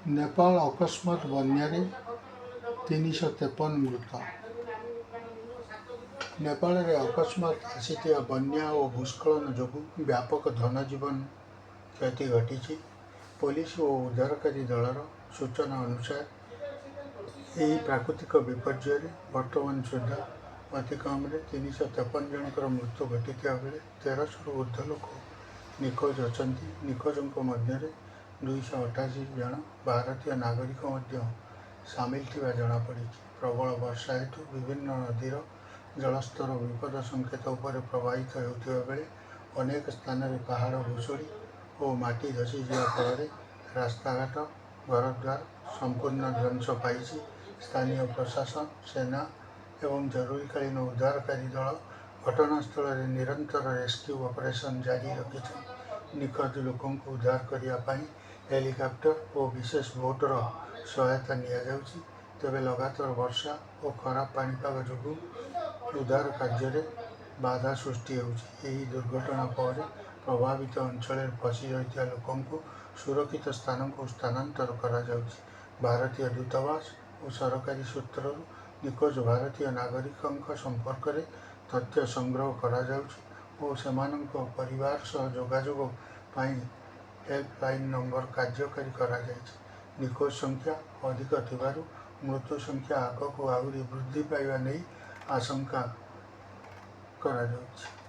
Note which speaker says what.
Speaker 1: नेपाल अकस्मात बन्यारे 353 मृत। नेपाल में अकस्मात आसिथिया बन्या और भूस्खलन जोगु व्यापक धनजीवन क्षति घटी। पुलिस और उद्धारकारी दलर सूचना अनुसार यही प्राकृतिक विपर्य बर्तमान सुधा अति कम 353 जनकर मृत्यु घटी बेले 1300 ऊर्ध्व लोक निखोज अच्छा। निखोजों मध्य 288 जन भारतीय नागरिक सामिल थिबा जनापड़ी। प्रबल वर्षा हेतु विभिन्न नदीर जलस्तर विपद संकेत उपर प्रवाहित होता बेले अनेक स्थान में पहाड़ भूशुड़ी और माटी धसी जा फल रास्ताघाट घरद्वार संपूर्ण ध्वंस पाई। स्थानीय प्रशासन सेना एवं जरूरीकालीन उद्धारकारी दल घटनास्थल में निरंतर रेस्क्यू ऑपरेशन जारी रखिछन। निखोज लोकों उद्धार करने हेलिकॉप्टर और विशेष बोटर सहायता नियाजाउछि। तेबे लगातार वर्षा और खराब पाणीपाग जोगु उद्धार कार्य बाधा सृष्टि होउछि। दुर्घटना पर प्रभावित अंचल फसी रही लोकों सुरक्षित स्थान को स्थानांतर करा जाउछि। भारतीय दूतावास और सरकारी सूत्रु निखोज भारतीय नागरिकों संपर्क में तथ्य संग्रह करा जाउछि और सेमानंक परिवार सह जोगाजोग पाई हेल्पलाइन नंबर कार्यकारी करा जाइछि। निखोज संख्या अधिक थिबारु मृत्यु संख्या आगक आहरी वृद्धि पाइबा नहीं आशंका करा जाउछि।